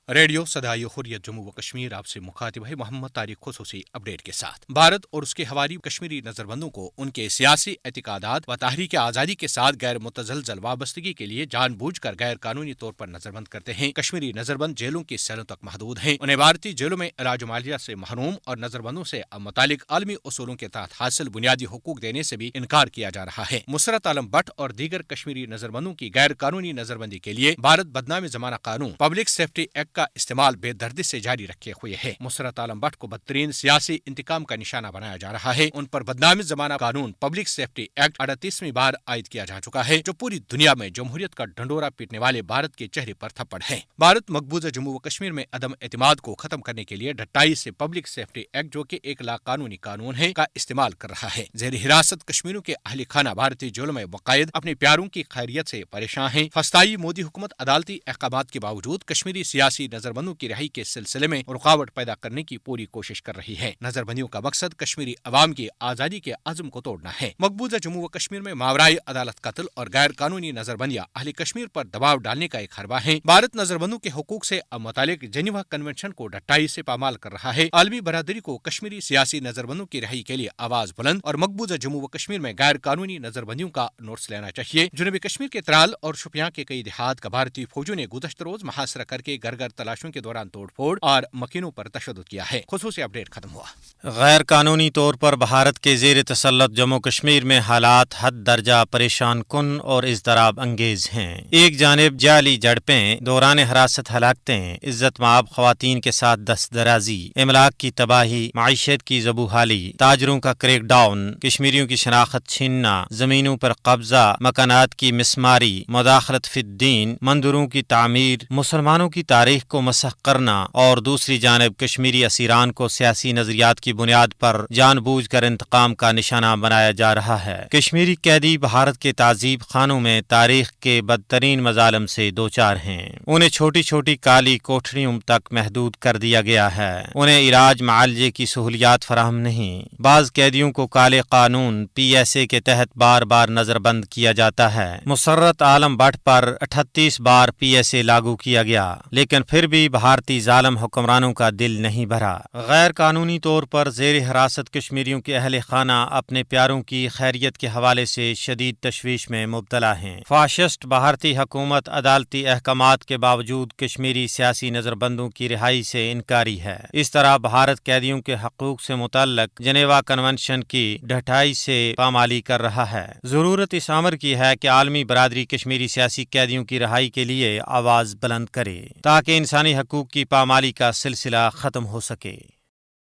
Radio صدائے حریت جموں و کشمیر آپ سے مخاطب ہے محمد طارق خصوصی اپڈیٹ کے ساتھ۔ بھارت اور اس کے حوالی کشمیری نظربندوں کو ان کے سیاسی اعتقادات و تحریک آزادی کے ساتھ غیر متزلزل وابستگی کے لیے جان بوجھ کر غیر قانونی طور پر نظربند کرتے ہیں۔ کشمیری نظربند جیلوں کی سیلوں تک محدود ہیں، انہیں بھارتی جیلوں میں علاج و معالجہ سے محروم اور نظربندوں سے متعلق عالمی اصولوں کے تحت حاصل بنیادی حقوق دینے سے بھی انکار کیا جا رہا ہے۔ مسرت عالم بٹ اور دیگر کشمیری نظربندوں کی غیر قانونی نظربندی کے لیے بھارت بدنام زمانہ قانون پبلک سیفٹی ایکٹ کا استعمال بے دردی سے جاری رکھے ہوئے ہے۔ مسرت عالم بٹ کو بدترین سیاسی انتقام کا نشانہ بنایا جا رہا ہے۔ ان پر بدنام زمانہ قانون پبلک سیفٹی ایکٹ 38ویں بار عائد کیا جا چکا ہے، جو پوری دنیا میں جمہوریت کا ڈنڈورا پیٹنے والے بھارت کے چہرے پر تھپڑ ہے۔ بھارت مقبوضہ جموں و کشمیر میں عدم اعتماد کو ختم کرنے کے لیے 28 سے پبلک سیفٹی ایکٹ، جو کہ ایک لا قانونی قانون ہے، کا استعمال کر رہا ہے۔ زیر حراست کشمیریوں کے اہل خانہ بھارتی جیلوں میں باقاعد اپنے پیاروں کی خیریت سے پریشان ہیں۔ فسطائی مودی حکومت عدالتی احکامات کے باوجود کشمیری سیاسی نظربندوں کی رہائی کے سلسلے میں رکاوٹ پیدا کرنے کی پوری کوشش کر رہی ہے۔ نظربندیوں کا مقصد کشمیری عوام کی آزادی کے عزم کو توڑنا ہے۔ مقبوضہ جموں و کشمیر میں ماورائے عدالت قتل اور غیر قانونی نظربندیاں اہل کشمیر پر دباؤ ڈالنے کا ایک حربہ ہے۔ بھارت نظربندوں کے حقوق سے متعلق جنیوا کنونشن کو ڈٹائی سے پامال کر رہا ہے۔ عالمی برادری کو کشمیری سیاسی نظربندوں کی رہائی کے لیے آواز بلند اور مقبوضہ جموں و کشمیر میں غیر قانونی نظربندیوں کا نوٹس لینا چاہیے۔ جنوبی کشمیر کے ترال اور شوپیاں کے کئی دیہات کا بھارتی فوجوں نے گزشتہ روز محاصرہ کر کے گھر گھر تلاشیوں کے دوران توڑ پھوڑ اور مکینوں پر تشدد کیا ہے۔ خصوصی اپڈیٹ ختم ہوا۔ غیر قانونی طور پر بھارت کے زیر تسلط جموں کشمیر میں حالات حد درجہ پریشان کن اور اضطراب انگیز ہیں۔ ایک جانب جعلی جھڑپیں، دوران حراست ہلاکتیں، عزت مآب خواتین کے ساتھ دست درازی، املاک کی تباہی، معیشت کی زبوحالی، تاجروں کا کریک ڈاؤن، کشمیریوں کی شناخت چھیننا، زمینوں پر قبضہ، مکانات کی مسماری، مداخلت فی الدین، مندروں کی تعمیر، مسلمانوں کی تاریخ کو مسخ کرنا، اور دوسری جانب کشمیری اسیران کو سیاسی نظریات کی بنیاد پر جان بوجھ کر انتقام کا نشانہ بنایا جا رہا ہے۔ کشمیری قیدی بھارت کے تعذیب خانوں میں تاریخ کے بدترین مظالم سے دوچار ہیں۔ انہیں چھوٹی چھوٹی کالی کوٹھریوں تک محدود کر دیا گیا ہے۔ انہیں علاج معالجے کی سہولیات فراہم نہیں۔ بعض قیدیوں کو کالے قانون PSA کے تحت بار بار نظر بند کیا جاتا ہے۔ مسرت عالم بٹ پر 38 بار PSA لاگو کیا گیا، لیکن پھر بھی بھارتی ظالم حکمرانوں کا دل نہیں بھرا۔ غیر قانونی طور پر زیر حراست کشمیریوں کے اہل خانہ اپنے پیاروں کی خیریت کے حوالے سے شدید تشویش میں مبتلا ہیں۔ فاشسٹ بھارتی حکومت عدالتی احکامات کے باوجود کشمیری سیاسی نظربندوں کی رہائی سے انکاری ہے۔ اس طرح بھارت قیدیوں کے حقوق سے متعلق جنیوا کنونشن کی ڈھٹائی سے پامالی کر رہا ہے۔ ضرورت اس امر کی ہے کہ عالمی برادری کشمیری سیاسی قیدیوں کی رہائی کے لیے آواز بلند کرے، تاکہ انسانی حقوق کی پامالی کا سلسلہ ختم ہو سکے۔